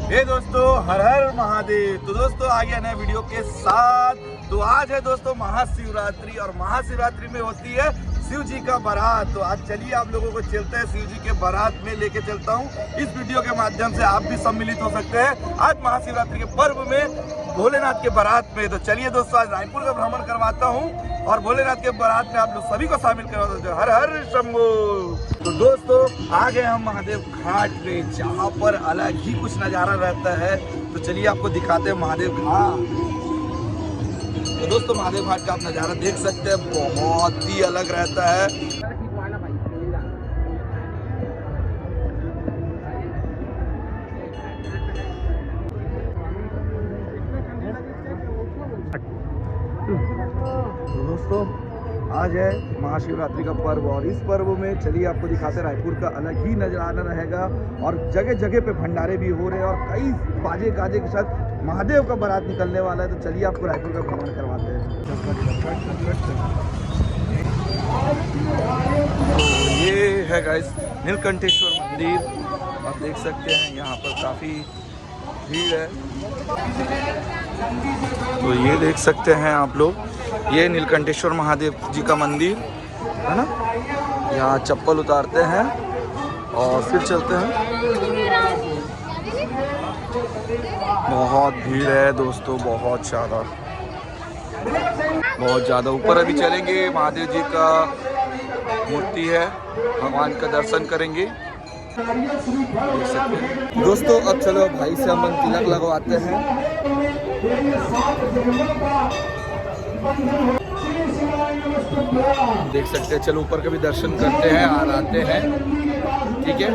हे दोस्तों, हर हर महादेव। तो दोस्तों आ गया नए वीडियो के साथ। तो आज है दोस्तों महाशिवरात्रि और महाशिवरात्रि में होती है शिव जी का बारात। तो आज चलिए आप लोगों को चलते हैं शिव जी के बारात में लेके चलता हूँ। इस वीडियो के माध्यम से आप भी सम्मिलित हो सकते हैं आज महाशिवरात्रि के पर्व में भोलेनाथ के बारात में। तो चलिए दोस्तों आज रायपुर का भ्रमण करवाता हूँ और भोलेनाथ के बारात में आप लोग सभी को शामिल करवाते हैं। हर हर शंभू। तो दोस्तों आ गए हम महादेव घाट पे, जहाँ पर अलग ही कुछ नज़ारा रहता है। तो चलिए आपको दिखाते हैं महादेव घाट। तो दोस्तों महादेव घाट का आप नज़ारा देख सकते हैं, बहुत ही अलग रहता है। तो दोस्तों आज है महाशिवरात्रि का पर्व और इस पर्व में चलिए आपको दिखाते हैं रायपुर का अलग ही नजराना रहेगा। और जगह जगह पे भंडारे भी हो रहे हैं और कई बाजे गाजे के साथ महादेव का बारात निकलने वाला है। तो चलिए आपको रायपुर का भ्रमण करवाते हैं। तो ये है गाइस नीलकंठेश्वर मंदिर। आप देख सकते हैं यहाँ पर काफ़ी भीड़ है। तो ये देख सकते हैं आप लोग, ये नीलकंठेश्वर महादेव जी का मंदिर है ना। यहाँ चप्पल उतारते हैं और फिर चलते हैं। बहुत भीड़ है दोस्तों, बहुत ज़्यादा ऊपर अभी चलेंगे। महादेव जी का मूर्ति है, भगवान का दर्शन करेंगे। देख सकते हैं दोस्तों। अब चलो भाई से हम तिलक लगवाते हैं। देख सकते हैं, चलो ऊपर का भी दर्शन करते हैं और आते हैं। ठीक है,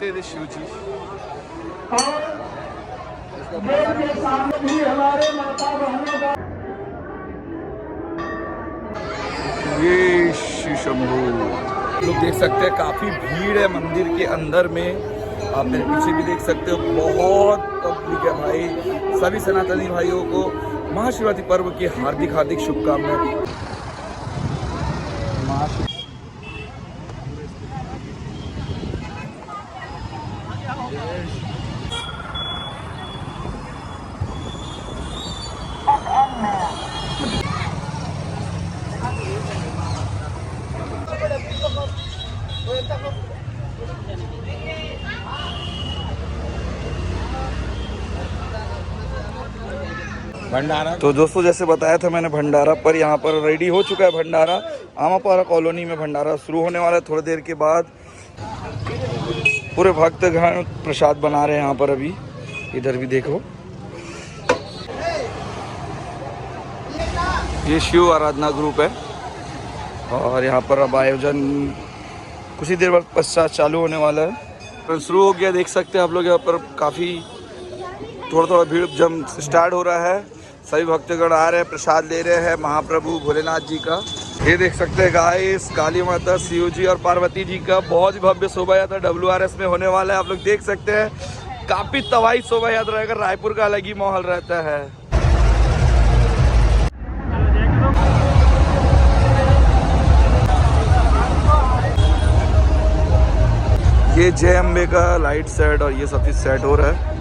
तेरे शिव जी ये शिव शंभू। लोग देख सकते हैं काफी भीड़ है मंदिर के अंदर में। आप मेरे पीछे भी देख सकते हो, बहुत पब्लिक है भाई। सभी सनातनी भाइयों को महाशिवरात्रि पर्व की हार्दिक हार्दिक शुभकामनाएं। भंडारा तो दोस्तों जैसे बताया था मैंने भंडारा पर, यहाँ पर रेडी हो चुका है भंडारा। आमापारा कॉलोनी में भंडारा शुरू होने वाला है थोड़ी देर के बाद। पूरे भक्तगण प्रसाद बना रहे हैं यहाँ पर। अभी इधर भी देखो, ये शिव आराधना ग्रुप है और यहाँ पर अब आयोजन कुछ ही देर बाद पश्चात चालू होने वाला है। शुरू हो गया, देख सकते हैं आप लोग। यहाँ पर काफ़ी थोड़ा भीड़ जम स्टार्ट हो रहा है। सभी भक्तगण आ रहे हैं, प्रसाद ले रहे हैं महाप्रभु भोलेनाथ जी का। ये देख सकते हैं गाइस, काली माता, शिव जी और पार्वती जी का बहुत ही भव्य शोभा यात्रा WRS में होने वाला है। आप लोग देख सकते हैं काफ़ी तबाही शोभा यात्रा रहेगा। रायपुर का अलग ही माहौल रहता है। ये जय अम्बे का लाइट सेट और ये सब चीज़ सेट हो रहा है।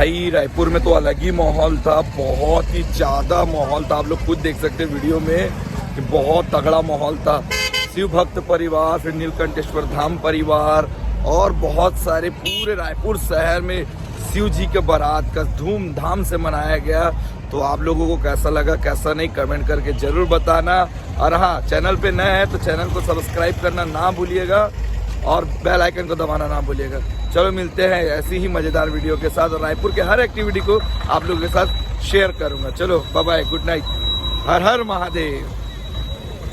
भाई रायपुर में तो अलग ही माहौल था, बहुत ही ज़्यादा माहौल था। आप लोग खुद देख सकते हैं वीडियो में कि बहुत तगड़ा माहौल था। शिव भक्त परिवार, फिर नीलकंठेश्वर धाम परिवार और बहुत सारे पूरे रायपुर शहर में शिव जी के बारात का धूमधाम से मनाया गया। तो आप लोगों को कैसा लगा कैसा नहीं कमेंट करके ज़रूर बताना। और हाँ, चैनल पे नए हैं तो चैनल को सब्सक्राइब करना ना भूलिएगा और बेल आइकन को दबाना ना भूलिएगा। चलो मिलते हैं ऐसी ही मज़ेदार वीडियो के साथ, और रायपुर के हर एक्टिविटी को आप लोगों के साथ शेयर करूँगा। चलो बाय बाय, गुड नाइट, हर हर महादेव।